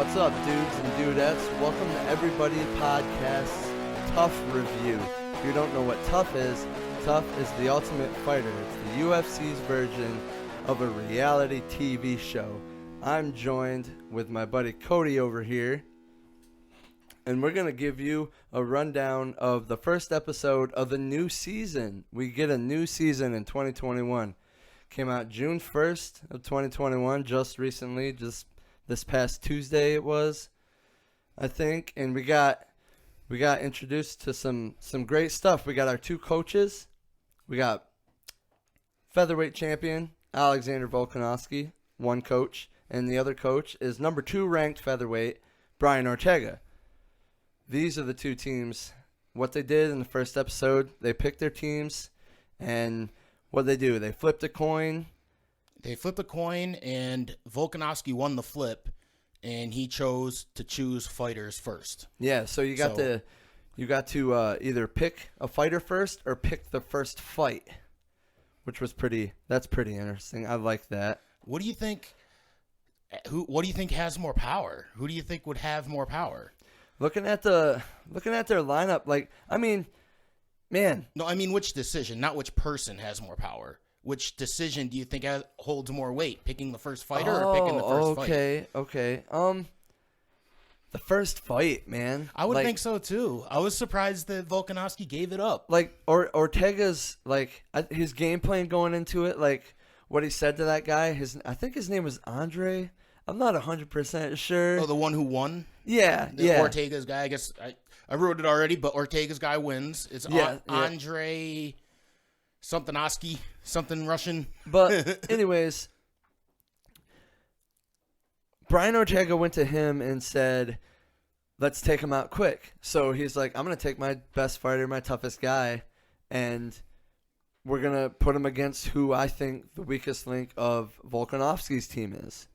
What's up, dudes and dudettes? Welcome to Everybody Podcast's TUF Review. If you don't know what TUF is The Ultimate Fighter. It's the UFC's version of a reality TV show. I'm joined with my buddy Cody over here, and we're going to give you a rundown of the first episode of the new season. We get a new season in 2021. Came out June 1st of 2021, just recently, just this past Tuesday it was, I think. And we got introduced to some great stuff. We got our two coaches. We got featherweight champion Alexander Volkanovski, one coach, and the other coach is number 2 ranked featherweight Brian Ortega. These are the two teams. What they did in the first episode, they picked their teams, and what they do, they flipped a coin. They flipped a coin, and Volkanovski won the flip, and he chose to choose fighters first. Yeah, so you got to either pick a fighter first or pick the first fight, which was that's pretty interesting. I like that. What do you think? What do you think has more power? Who do you think would have more power? Looking at their lineup, man. No, I mean which decision, not which person has more power. Which decision do you think holds more weight? Picking the first fighter or picking the first fight? Okay. The first fight, man. I would think so too. I was surprised that Volkanovski gave it up. Ortega's his game plan going into it, what he said to that guy. I think his name was Andre. I'm not 100% sure. Oh, the one who won? Yeah. Ortega's guy. I guess I wrote it already, but Ortega's guy wins. It's Andre something-oski, something Russian. But anyways, Brian Ortega went to him and said, let's take him out quick. So he's like, I'm going to take my best fighter, my toughest guy, and we're going to put him against who I think the weakest link of Volkanovski's team is.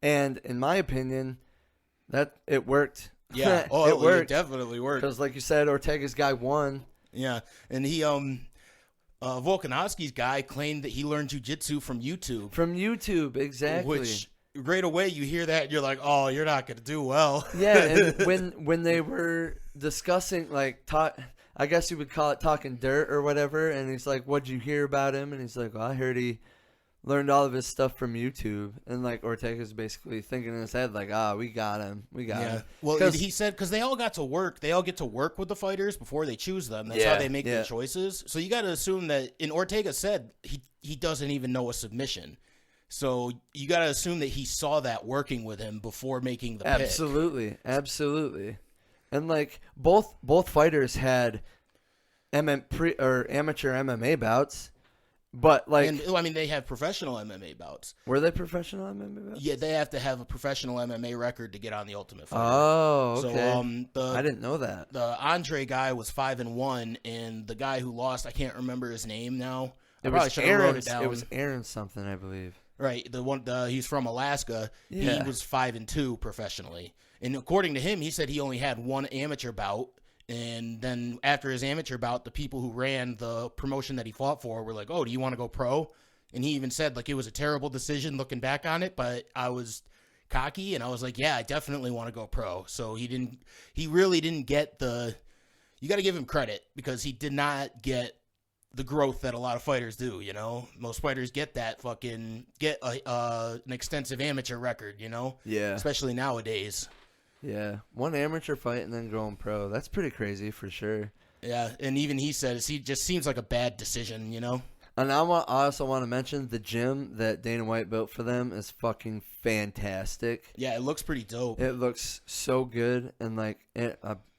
And in my opinion, that it worked. Yeah, it worked. It definitely worked. Because like you said, Ortega's guy won. Yeah, and he Volkanovski's guy claimed that he learned jiu-jitsu from YouTube. From YouTube, exactly. Which right away you hear that and you're like, oh, you're not going to do well. Yeah, and when they were discussing, I guess you would call it talking dirt or whatever, and he's like, what'd you hear about him? And he's like, well, I heard he learned all of his stuff from YouTube. And Ortega's basically thinking in his head we got him. We got him. Well, he said because they all get to work with the fighters before they choose them. That's how they make their choices. So you got to assume that, and Ortega said he doesn't even know a submission. So you got to assume that he saw that working with him before making the pick. Absolutely. And both fighters had amateur MMA bouts. But they have professional MMA bouts. Were they professional MMA bouts? Yeah, they have to have a professional MMA record to get on the Ultimate Fighter. Oh, okay. So I didn't know that. The Andre guy was 5-1, and the guy who lost, I can't remember his name now. It was Aaron something, I believe. Right, he's from Alaska. Yeah. He was 5-2 professionally, and according to him, he said he only had one amateur bout. And then after his amateur bout, the people who ran the promotion that he fought for were like, oh, do you want to go pro? And he even said it was a terrible decision looking back on it, but I was cocky and I was like, yeah, I definitely want to go pro. So he really didn't get you got to give him credit because he did not get the growth that a lot of fighters do, Most fighters get that an extensive amateur record, Yeah. Especially nowadays. Yeah, one amateur fight and then going pro. That's pretty crazy for sure. Yeah, and even he said it just seems like a bad decision, And I also want to mention the gym that Dana White built for them is fucking fantastic. Yeah, it looks pretty dope. It looks so good, and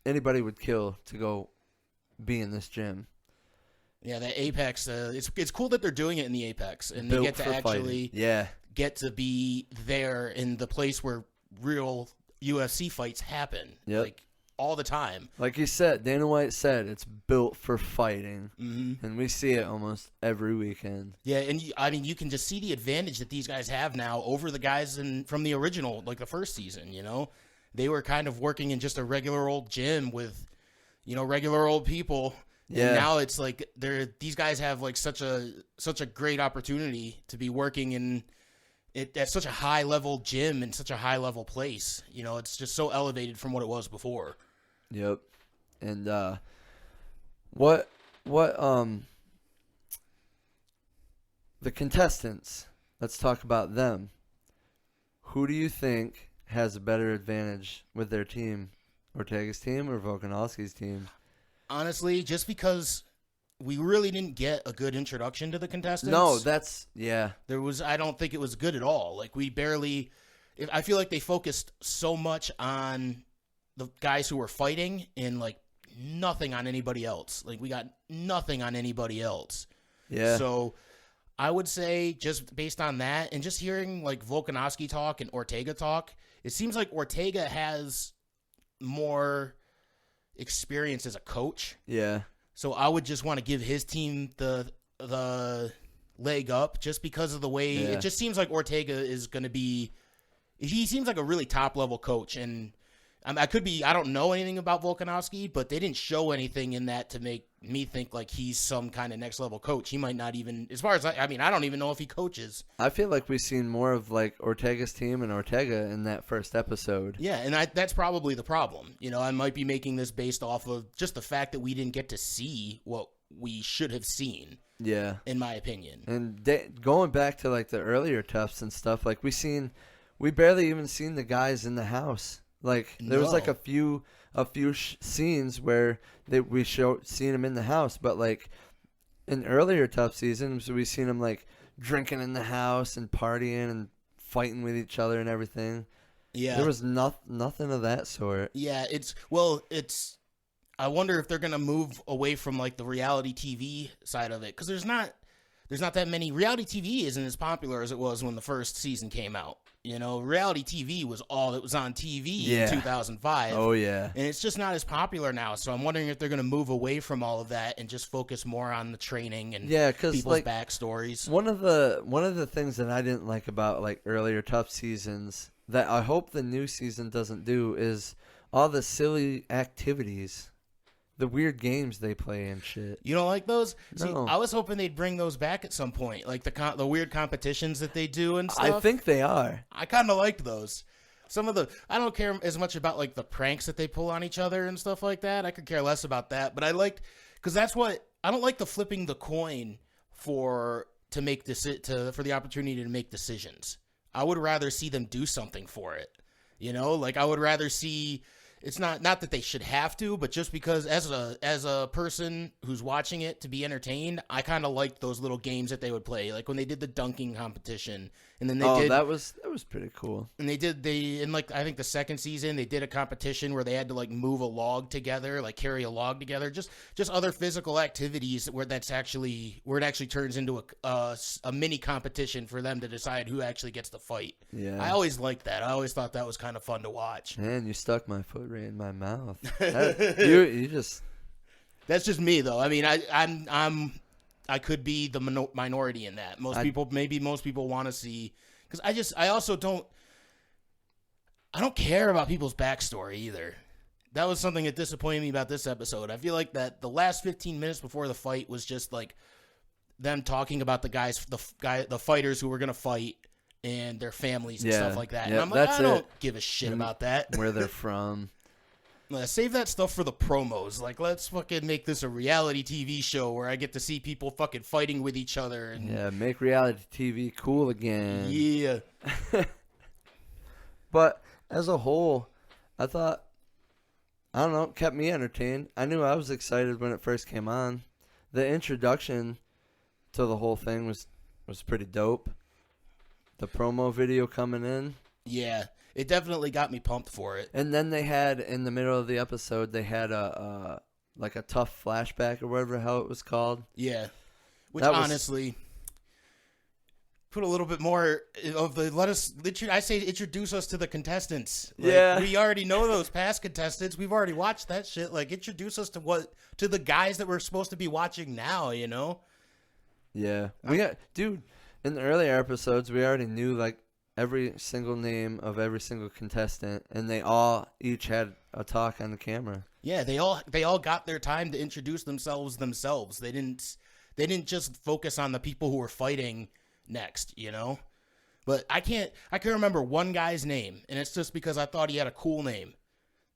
anybody would kill to go be in this gym. Yeah, the Apex. It's cool that they're doing it in the Apex, and Built they get to actually get to be there in the place where real UFC fights happen, all the time. Like you said, Dana White said it's built for fighting, mm-hmm. and we see it almost every weekend. Yeah, and you can just see the advantage that these guys have now over the guys from the original, the first season. They were kind of working in just a regular old gym with, regular old people. Yeah. And now it's these guys have such a great opportunity to be working in at such a high level gym and such a high level place. It's just so elevated from what it was before. Yep. And what the contestants, let's talk about them. Who do you think has a better advantage with their team? Ortega's team or Volkanovski's team? Honestly, just because we really didn't get a good introduction to the contestants. No, I don't think it was good at all. Like, I feel like they focused so much on the guys who were fighting and, like, nothing on anybody else. Like, we got nothing on anybody else. Yeah. So I would say, just based on that and just hearing, like, Volkanovski talk and Ortega talk, it seems like Ortega has more experience as a coach. Yeah. So I would just want to give his team the leg up just because of the way it just seems like Ortega is going to be. He seems like a really top level coach, and I don't know anything about Volkanovski, but they didn't show anything in that to make me think like he's some kind of next level coach. He might not even, as far as I don't even know if he coaches. I feel like we've seen more of like Ortega's team and Ortega in that first episode. Yeah, and that's probably the problem. I might be making this based off of just the fact that we didn't get to see what we should have seen. Yeah, in my opinion. And going back to like the earlier TUFs and stuff, like we barely even seen the guys in the house. Like there was like a few scenes where we seen them in the house, but like in earlier TUF seasons, we seen them like drinking in the house and partying and fighting with each other and everything. Yeah, there was nothing of that sort. Yeah, I wonder if they're gonna move away from like the reality TV side of it, because there's not that many. Reality TV isn't as popular as it was when the first season came out. Reality TV was all that was on TV in 2005. Oh, yeah. And it's just not as popular now. So I'm wondering if they're going to move away from all of that and just focus more on the training and people's like, backstories. One of the things that I didn't like about like earlier TUF seasons that I hope the new season doesn't do is all the silly activities. The weird games they play and shit. You don't like those? No. See, I was hoping they'd bring those back at some point, like the weird competitions that they do and stuff. I think they are. I kind of liked those. I don't care as much about like the pranks that they pull on each other and stuff like that. I could care less about that, but I liked, because I don't like the flipping the coin for the opportunity to make decisions. I would rather see them do something for it. Like I would rather see. It's not that they should have to, but just because as a person who's watching it to be entertained, I kind of liked those little games that they would play, like when they did the dunking competition, and then that was pretty cool. And in like I think the second season they did a competition where they had to like move a log together, like carry a log together, just other physical activities where it actually turns into a mini competition for them to decide who actually gets to fight. Yeah, I always liked that. I always thought that was kind of fun to watch. Man, you stuck my foot right in my mouth. You just. That's just me though. I mean, I could be the minority in that. Most people want to see, because I also don't care about people's backstory either. That was something that disappointed me about this episode. I feel like that the last 15 minutes before the fight was just like them talking about the fighters who were gonna fight and their families and stuff like that. And I'm like, I don't give a shit about that. Where they're from. Save that stuff for the promos. Like, let's fucking make this a reality TV show where I get to see people fucking fighting with each other. And make reality TV cool again. Yeah. But as a whole, I thought, I don't know, it kept me entertained. I knew I was excited when it first came on. The introduction to the whole thing was pretty dope. The promo video coming in. Yeah. It definitely got me pumped for it. And then they had, in the middle of the episode, they had a TUF flashback or whatever how it was called. Yeah. Which honestly put a little bit more of introduce us to the contestants. Like, we already know those past contestants. We've already watched that shit. Like, introduce us to the guys that we're supposed to be watching now, Yeah. Dude, in the earlier episodes, we already knew, like, every single name of every single contestant, and they all each had a talk on the camera. Yeah, they all got their time to introduce themselves. They didn't just focus on the people who were fighting next, But I can remember one guy's name, and it's just because I thought he had a cool name.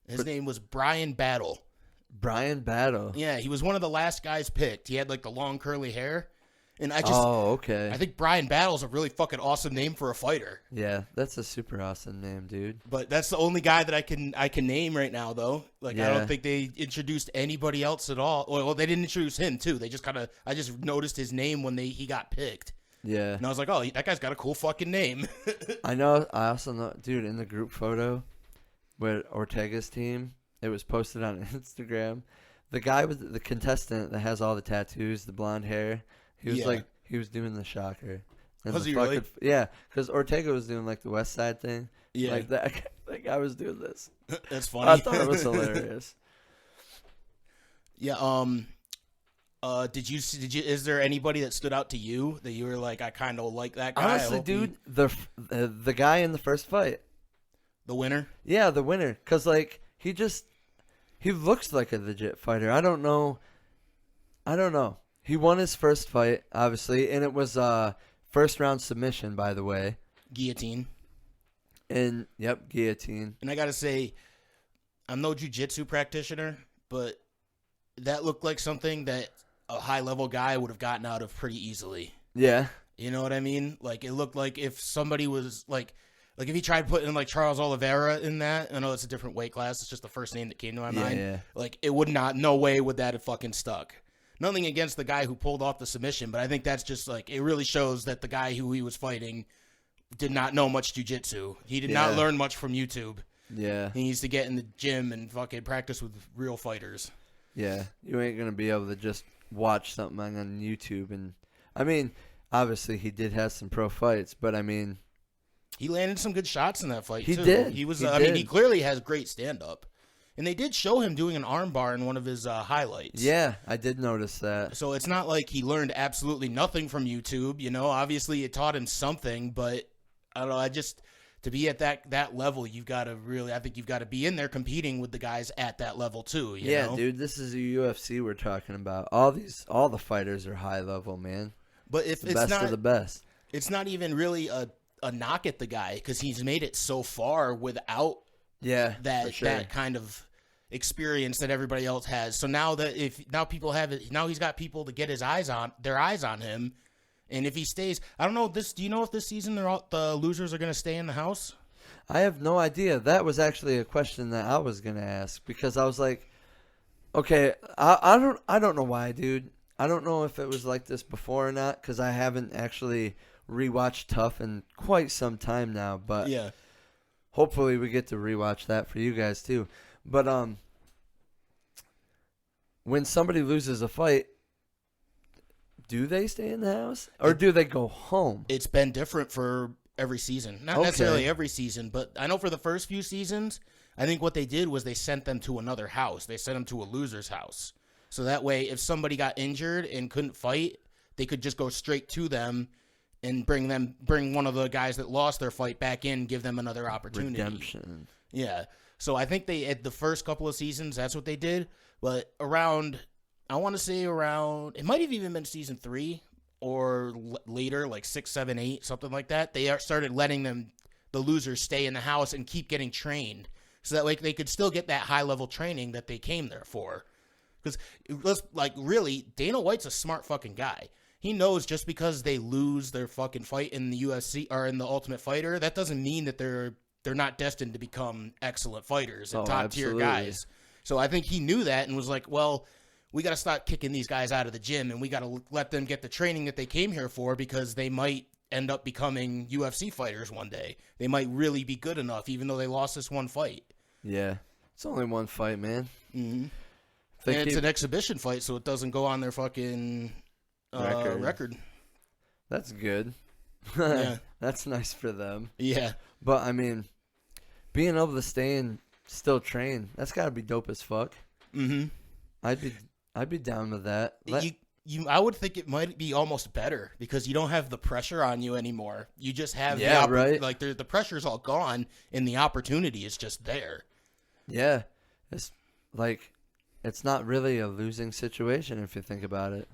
His name was Brian Battle. Brian Battle. Yeah, he was one of the last guys picked. He had like the long curly hair. And I think Brian Battle's a really fucking awesome name for a fighter. Yeah, that's a super awesome name, dude. But that's the only guy that I can name right now, though. Like, I don't think they introduced anybody else at all. Well, they didn't introduce him too. They just I just noticed his name when he got picked. Yeah. And I was like, oh, that guy's got a cool fucking name. I know. I also know, dude, in the group photo with Ortega's team, it was posted on Instagram. The guy with the contestant that has all the tattoos, the blonde hair. He was he was doing the shocker. And was he really? Yeah, because Ortega was doing like the West Side thing. Yeah. Like that guy was doing this. That's funny. I thought it was hilarious. Yeah. Is there anybody that stood out to you that you were like, I kind of like that guy? Honestly, dude, the guy in the first fight. The winner? Yeah, the winner. Because, like, he looks like a legit fighter. I don't know. He won his first fight, obviously, and it was first round submission, by the way. Guillotine. And yep, guillotine. And I gotta say, I'm no jiu-jitsu practitioner, but that looked like something that a high level guy would have gotten out of pretty easily. Yeah. You know what I mean? Like, it looked like if somebody was like if he tried putting like Charles Oliveira in that, I know it's a different weight class, it's just the first name that came to my mind. Yeah. Like, it would not, no way would that have fucking stuck. Nothing against the guy who pulled off the submission, but I think that's just like, it really shows that the guy who he was fighting did not know much jiu-jitsu. He did not learn much from YouTube. Yeah. He needs to get in the gym and fucking practice with real fighters. Yeah. You ain't going to be able to just watch something on YouTube. And I mean, obviously he did have some pro fights, but I mean, he landed some good shots in that fight, too. He did. He was, I mean, he clearly has great stand-up. And they did show him doing an armbar in one of his highlights. Yeah, I did notice that. So it's not like he learned absolutely nothing from YouTube. You know, obviously it taught him something, but I don't know. To be at that level, I think you've got to be in there competing with the guys at that level too. You know? Dude, this is a UFC we're talking about. All the fighters are high level, man. But if the best of the best, it's not even really a knock at the guy because he's made it so far without that kind of experience that everybody else has. So now people have it, now he's got people to get their eyes on him. And if he stays, I don't know do you know if this season the losers are going to stay in the house? I have no idea. That was actually a question that I was going to ask because I was like, okay, I don't know why, dude. I don't know if it was like this before or not because I haven't actually rewatched TUF in quite some time now, but yeah. Hopefully we get to rewatch that for you guys too. But when somebody loses a fight, do they stay in the house or do they go home? It's been different for every season. Not necessarily every season, but I know for the first few seasons, I think what they did was they sent them to another house. They sent them to a loser's house. So that way, if somebody got injured and couldn't fight, they could just go straight to them and bring one of the guys that lost their fight back in, give them another opportunity. Redemption. Yeah. So I think at the first couple of seasons, that's what they did. But it might have even been season 3 or later, like 6, 7, 8, something like that. They started letting the losers stay in the house and keep getting trained. So that way they could still get that high level training that they came there for. Because really, Dana White's a smart fucking guy. He knows just because they lose their fucking fight in the UFC or in the Ultimate Fighter, that doesn't mean that they're not destined to become excellent fighters and top tier guys. So I think he knew that and was like, well, we got to stop kicking these guys out of the gym and we got to let them get the training that they came here for because they might end up becoming UFC fighters one day. They might really be good enough even though they lost this one fight. Yeah. It's only one fight, man. Mm-hmm. And it's an exhibition fight, so it doesn't go on their fucking record. That's good. Yeah. That's nice for them. Yeah. But, I mean, being able to stay and still train, that's got to be dope as fuck. Mm-hmm. I'd be down with that. I would think it might be almost better because you don't have the pressure on you anymore. You just have right. Like the pressure's all gone and the opportunity is just there. Yeah. It's like it's not really a losing situation if you think about it.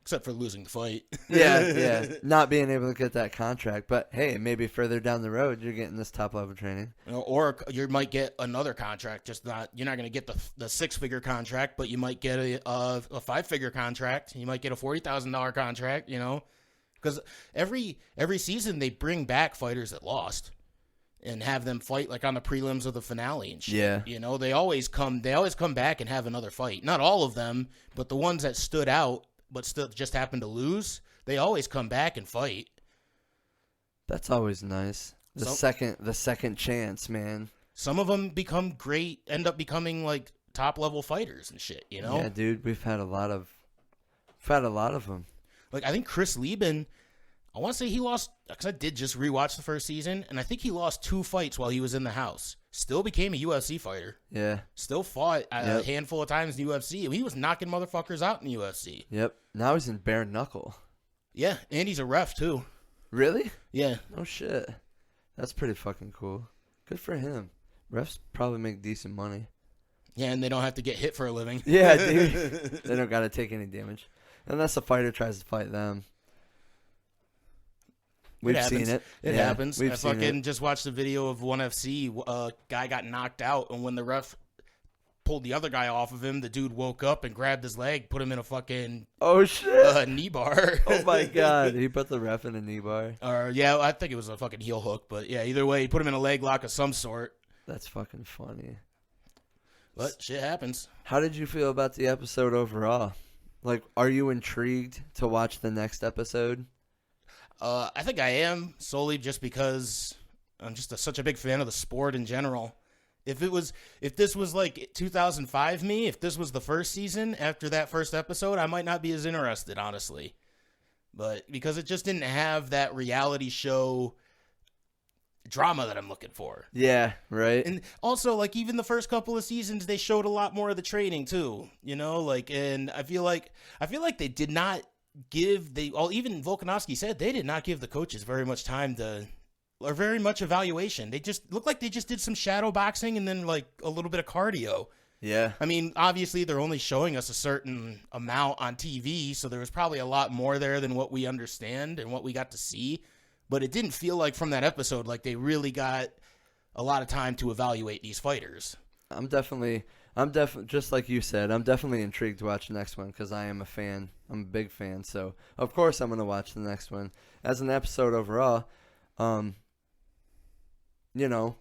except for losing the fight. Yeah. Not being able to get that contract. But, hey, maybe further down the road, you're getting this top-level training. Or you might get another contract. You're not going to get the 6-figure contract, but you might get a 5-figure contract. You might get a $40,000 contract, Because every season they bring back fighters that lost and have them fight like on the prelims of the finale and shit. Yeah. They always come back and have another fight. Not all of them, but the ones that stood out but still just happened to lose, they always come back and fight. That's always nice. The second chance, man. Some of them end up becoming like top level fighters and shit, Yeah, dude, we've had a lot of them. Like I think Chris Lieben, I want to say he lost, because I did just rewatch the first season, and I think he lost 2 fights while he was in the house. Still became a UFC fighter. Yeah. Still fought a handful of times in the UFC. He was knocking motherfuckers out in the UFC. Yep. Now he's in bare knuckle. Yeah, and he's a ref too. Really? Yeah. Oh shit. That's pretty fucking cool. Good for him. Refs probably make decent money. Yeah, and they don't have to get hit for a living. Yeah, dude. They don't gotta take any damage. Unless a fighter tries to fight them. We've seen it. It happens. We've I seen fucking just watched a video of ONE FC. A guy got knocked out, and when the ref pulled the other guy off of him, the dude woke up and grabbed his leg, put him in a fucking knee bar. Oh my god, he put the ref in a knee bar. I think it was a fucking heel hook, but yeah, either way, he put him in a leg lock of some sort. That's fucking funny. But shit happens. How did you feel about the episode overall? Like, are you intrigued to watch the next episode? I think I am, solely just because I'm just such a big fan of the sport in general. If this was like 2005 me, if this was the first season after that first episode, I might not be as interested, honestly. But because it just didn't have that reality show drama that I'm looking for. Yeah, right. And also, like, even the first couple of seasons, they showed a lot more of the training too, and I feel like they did not even Volkanovski said they did not give the coaches very much time or very much evaluation. They just looked like they just did some shadow boxing and then like a little bit of cardio. Yeah. I mean, obviously they're only showing us a certain amount on TV, so there was probably a lot more there than what we understand and what we got to see. But it didn't feel like from that episode like they really got a lot of time to evaluate these fighters. I'm definitely just like you said, I'm definitely intrigued to watch the next one because I am a fan. I'm a big fan, so of course I'm gonna watch the next one. As an episode overall, I'm on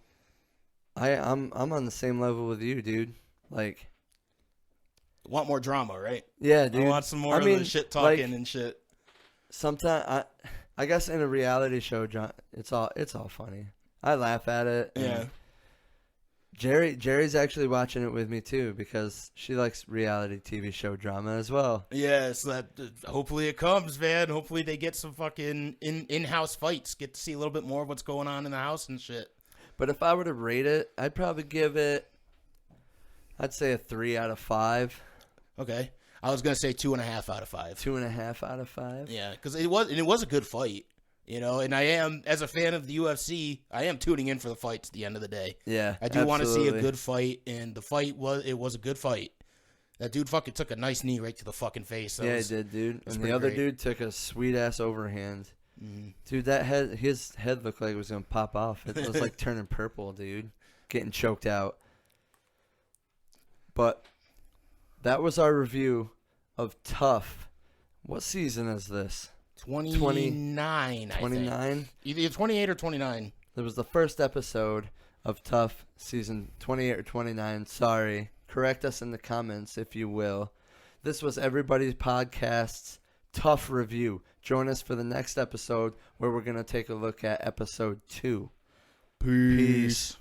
the same level with you, dude. Like, want more drama, right? Yeah, dude. I want some more of the shit talking and shit. Sometimes I guess in a reality show, John, it's all funny. I laugh at it. Yeah. Jerry's actually watching it with me too because she likes reality TV show drama as well. Yeah, so hopefully it comes, man. Hopefully they get some fucking in-house fights. Get to see a little bit more of what's going on in the house and shit. But if I were to rate it, I'd probably give it, I'd say a 3 out of 5. Okay. I was going to say 2.5 out of 5. 2.5 out of 5? Yeah, because it was a good fight. And I am, as a fan of the UFC, I am tuning in for the fights at the end of the day. Yeah, I do want to see a good fight, and the fight was a good fight. That dude fucking took a nice knee right to the fucking face. He did, dude. And the other dude took a sweet-ass overhand. Mm-hmm. Dude, his head looked like it was going to pop off. It was like turning purple, dude. Getting choked out. But that was our review of TUF. What season is this? 29. 29? Either 28 or 29. It was the first episode of TUF, season 28 or 29. Sorry. Correct us in the comments, if you will. This was Everybody's Podcast's TUF review. Join us for the next episode where we're going to take a look at episode 2. Peace.